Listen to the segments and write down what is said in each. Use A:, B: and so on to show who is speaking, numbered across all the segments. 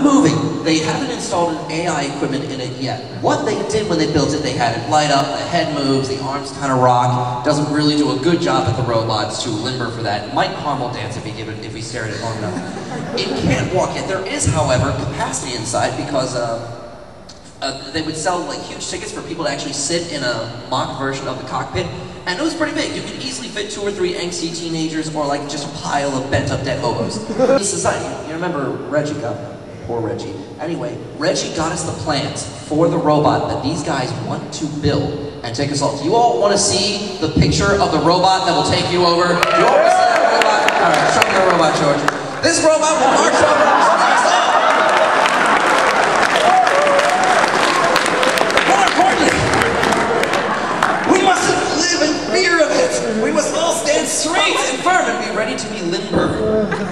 A: Moving. They haven't installed an AI equipment in it yet. What they did when they built it, they had it light up, the head moves, the arms kind of rock. Doesn't really do a good job at the robot. It's too limber for that. It might caramel dance if we stare at it long enough. It can't walk yet. There is, however, capacity inside because they would sell like huge tickets for people to actually sit in a mock version of the cockpit. And it was pretty big. You could easily fit 2 or 3 angsty teenagers or like just a pile of bent up dead hobos. In society, you remember Reggie got Poor Reggie. Anyway, Reggie got us the plans for the robot that these guys want to build and take us all. Do you all want to see the picture of the robot that will take you over? Do you all want to see that robot? All right, show me the robot, George. This robot will march over. More importantly, we mustn't live in fear of it. We must all stand straight and firm and be ready to be limber.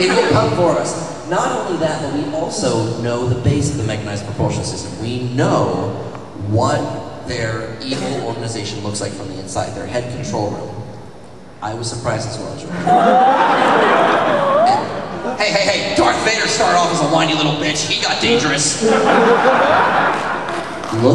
A: It will come for us. Not only that, but we also know the base of the mechanized propulsion system. We know what their evil organization looks like from the inside, their head control room. I was surprised as well, George. And, hey, Darth Vader started off as a whiny little bitch. He got dangerous. Look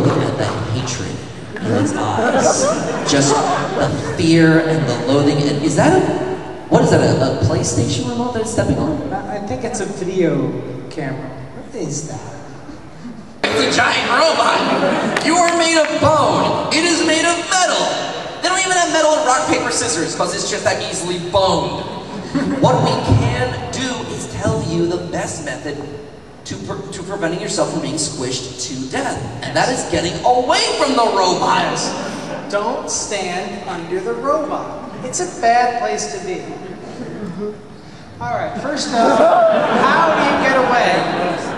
A: at that hatred in its eyes. Just the fear and the loathing. And is that what is that, a PlayStation remote that it's stepping on?
B: I think it's a video camera. What is that?
A: It's a giant robot! You are made of bone! It is made of metal! They don't even have metal and rock, paper, scissors, because it's just that easily boned. What we can do is tell you the best method to preventing yourself from being squished to death. And that is getting away from the robot!
B: Don't stand under the robot. It's a bad place to be. Alright, first off, how do you get away?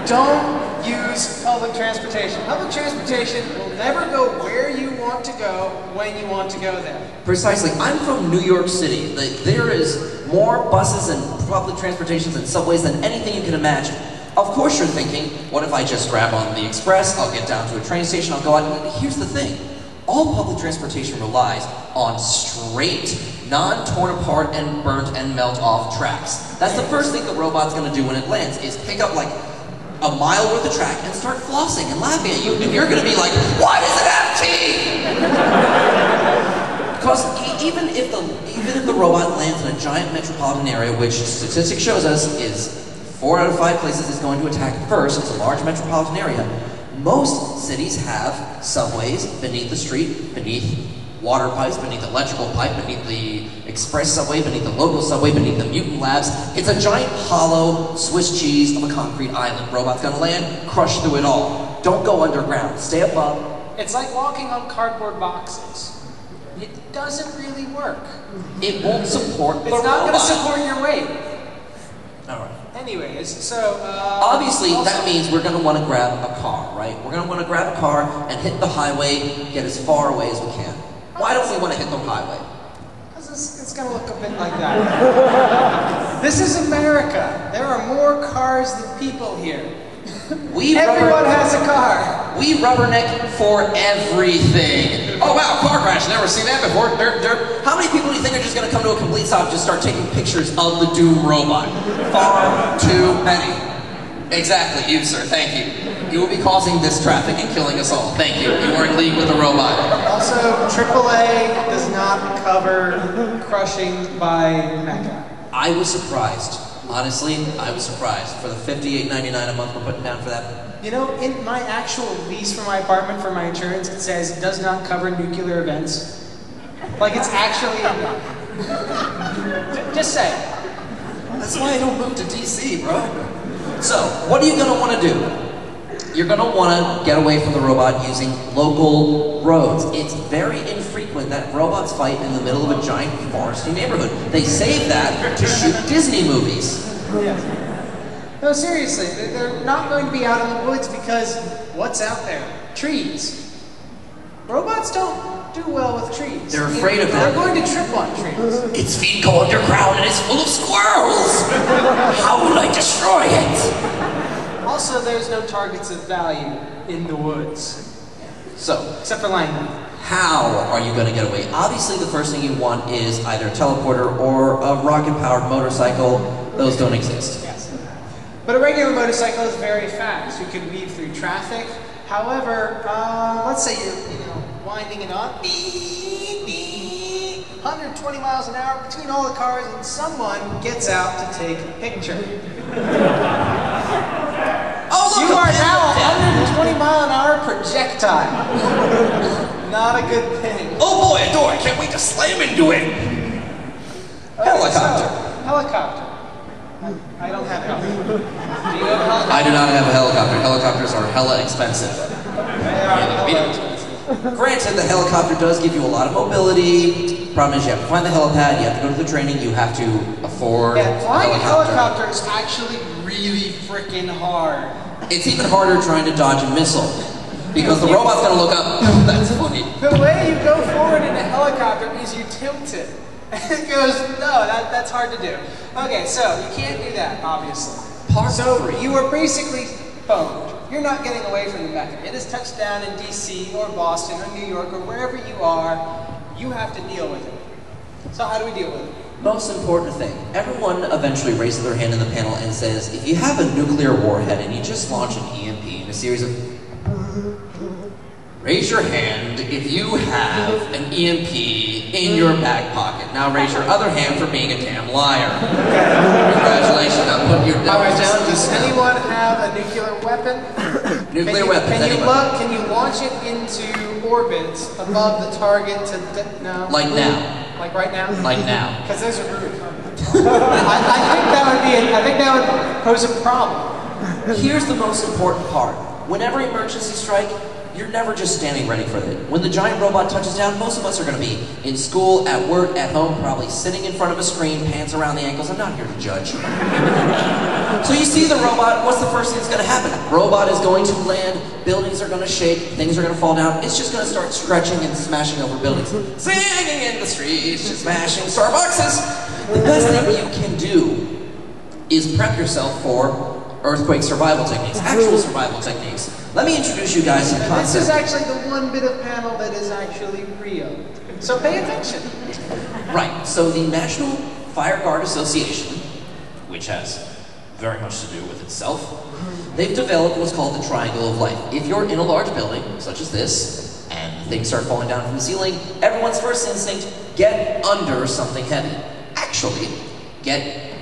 B: Don't use public transportation. Public transportation will never go where you want to go when you want to go there.
A: Precisely. I'm from New York City. There is more buses and public transportations and subways than anything you can imagine. Of course you're thinking, what if I just grab on the express, I'll get down to a train station, I'll go out. Here's the thing. All public transportation relies on straight, non-torn apart and burnt and melt off tracks. That's the first thing the robot's going to do when it lands, is pick up like a mile worth of track and start flossing and laughing at you. And you're going to be like, why does it have teeth? Because even if the robot lands in a giant metropolitan area, which statistics shows us is 4 out of 5 places it's going to attack first, it's a large metropolitan area, most cities have subways beneath the street, beneath water pipes, beneath the electrical pipe, beneath the express subway, beneath the local subway, beneath the mutant labs. It's a giant hollow Swiss cheese of a concrete island. Robot's gonna land, crush through it all. Don't go underground, stay above.
B: It's like walking on cardboard boxes. It doesn't really work.
A: It won't support the robot.
B: It's not gonna support your weight.
A: All right.
B: Anyways, so
A: obviously that means we're going to want to grab a car, right? We're going to want to grab a car and hit the highway, get as far away as we can. Why don't we want to hit the highway?
B: Because it's going to look a bit like that. This is America. There are more cars than people here. Everyone has a car.
A: We rubberneck for everything. Oh wow, car crash, never seen that before. Derp, derp. How many people do you think are just going to come to a complete stop and just start taking pictures of the Doom robot? Far too many. Exactly, you sir, thank you. You will be causing this traffic and killing us all. Thank you. You are in league with the robot.
B: Also, AAA does not cover crushing by Mecha.
A: I was surprised. Honestly, I was surprised. For the $58.99 a month we're putting down for that.
B: You know, in my actual lease for my apartment for my insurance, it says it does not cover nuclear events. Like it's actually just say.
A: That's why I don't move to DC, bro. So, what are you gonna want to do? You're gonna want to get away from the robot using local roads. It's very infrequent that robots fight in the middle of a giant foresty neighborhood. They save that to shoot Disney movies.
B: Yes. No, seriously, they're not going to be out in the woods because what's out there? Trees. Robots don't do well with trees.
A: They're afraid of them.
B: They're going to trip on trees.
A: Its feet go underground and it's full of squirrels. How will I destroy it?
B: Also, there's no targets of value in the woods.
A: So,
B: except for linemen.
A: How are you going to get away? Obviously, the first thing you want is either a teleporter or a rocket-powered motorcycle. Those don't exist.
B: Yes. But a regular motorcycle is very fast. You can weave through traffic. However, let's say you're winding it on. 120 miles an hour between all the cars, and someone gets out to take a picture.
A: Oh, look,
B: you are now a 120-mile-an-hour projectile. Not a good thing.
A: Oh boy, a door! Can't wait to slam into it. Helicopter.
B: So, helicopter. I don't have a helicopter. Do you have a helicopter?
A: I do not have a helicopter. Helicopters are hella expensive. Granted, the helicopter does give you a lot of mobility. Problem is, you have to find the helipad, you have to go to the training, you have to afford
B: Yeah, flying a
A: helicopter.
B: helicopter is actually really freaking hard.
A: It's even harder trying to dodge a missile. Because the robot's gonna look up. That's funny.
B: The way you go forward in a helicopter is you tilt it. And it goes, no, that's hard to do. Okay, so you can't do that, obviously. So you are basically phoned. You're not getting away from the Mecha. It has touched down in DC or Boston or New York or wherever you are. You have to deal with it. So how do we deal with it?
A: Most important thing, everyone eventually raises their hand in the panel and says, if you have a nuclear warhead and you just launch an EMP in a series of... Raise your hand if you have an EMP in your back pocket. Now raise your other hand for being a damn liar. Congratulations, now put your numbers down.
B: Does anyone have a nuclear weapon?
A: Nuclear weapons, anyone?
B: Can you launch it into orbit above the target to... No?
A: Like now.
B: Like right now?
A: Like now.
B: Because those are rude. I think that would pose a problem.
A: Here's the most important part. Whenever emergency strike, you're never just standing ready for it. When the giant robot touches down, most of us are going to be in school, at work, at home, probably sitting in front of a screen, pants around the ankles. I'm not here to judge. So you see the robot, what's the first thing that's going to happen? Robot is going to land, buildings are going to shake, things are going to fall down. It's just going to start stretching and smashing over buildings. Singing in the streets, just smashing Starbuckses. The best thing you can do is prep yourself for earthquake survival techniques, actual survival techniques. Let me introduce you guys to the concept.
B: This is actually the one bit of panel that is actually real. So pay attention.
A: Right, so the National Fire Guard Association, which has very much to do with itself, they've developed what's called the triangle of life. If you're in a large building, such as this, and things start falling down from the ceiling, everyone's first instinct, get under something heavy. Actually, get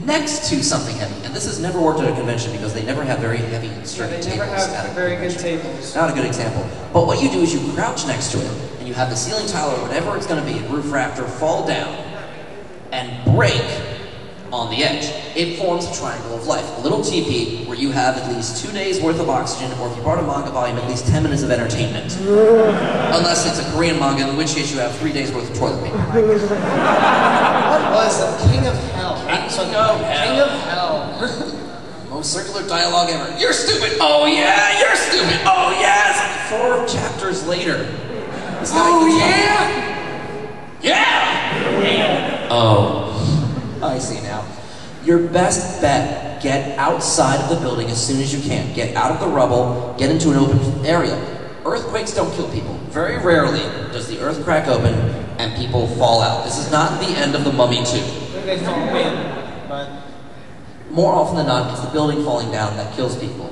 A: next to something heavy. And this has never worked at a convention because they never have very heavy sturdy tables.
B: They never have very good tables.
A: Not a good example. But what you do is you crouch next to it, and you have the ceiling tile or whatever it's going to be, a roof rafter, fall down and break on the edge. It forms a triangle of life, a little teepee where you have at least 2 days worth of oxygen, or if you brought a manga volume, at least 10 minutes of entertainment. Unless it's a Korean manga, in which case you have 3 days worth of toilet paper.
B: What was the King of Hell?
A: King of Hell. Most circular dialogue ever. You're stupid! Oh yeah, you're stupid! Oh yes! 4 chapters later. This guy Yeah! Oh. I see now. Your best bet, get outside of the building as soon as you can. Get out of the rubble, get into an open area. Earthquakes don't kill people. Very rarely does the earth crack open and people fall out. This is not the end of the Mummy 2.
B: They fall in, but...
A: More often than not, it's the building falling down that kills people.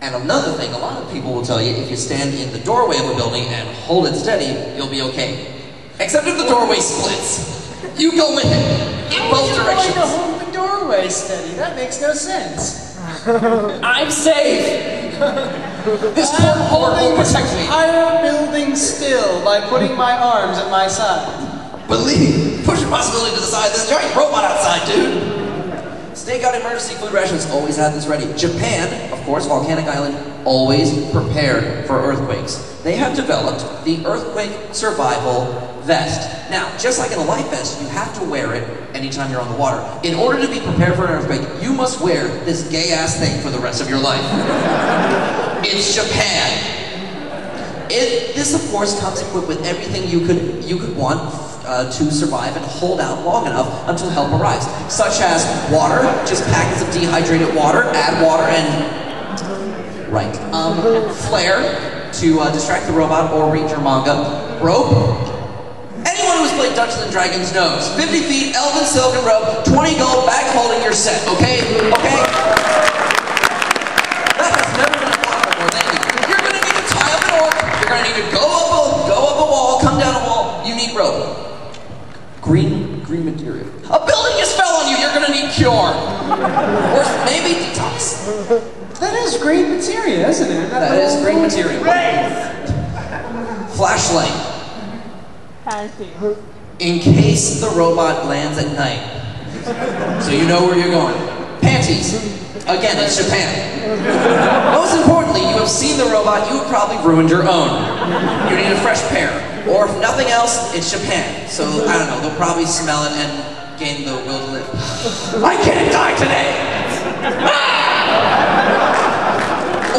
A: And another thing, a lot of people will tell you, if you stand in the doorway of a building and hold it steady, you'll be okay. Except if the doorway splits. You go in both directions.
B: How are you going to hold the doorway steady? That makes no sense.
A: I'm safe! This cornhole will protect me.
B: I'm holding the entire building still by putting my arms at my side.
A: Believe, push your possibility to the side. There's a giant robot outside, dude. Stake out emergency food rations, always have this ready. Japan, of course, volcanic island, always prepared for earthquakes. They have developed the earthquake survival vest. Now, just like in a life vest, you have to wear it anytime you're on the water. In order to be prepared for an earthquake, you must wear this gay-ass thing for the rest of your life. It's Japan. This, of course, comes equipped with everything you could want to survive and hold out long enough until help arrives, such as water, just packets of dehydrated water, add water and flare to distract the robot or read your manga, rope. Anyone who's played Dungeons and Dragons knows 50 feet, elven silken rope, 20 gold, back holding your set. Okay? Okay? green material. A building just fell on you, you're gonna need cure. Or maybe detox.
B: That is green materia, isn't it?
A: That is green material. Flashlight. In case the robot lands at night. So you know where you're going. Panties. Again, it's Japan. Most importantly, you have seen the robot, you have probably ruined your own. You need a fresh pair. Or if nothing else, it's Japan. So, I don't know, they'll probably smell it and gain the will to live. I can't die today! Ah!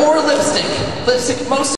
A: Or lipstick. Lipstick, most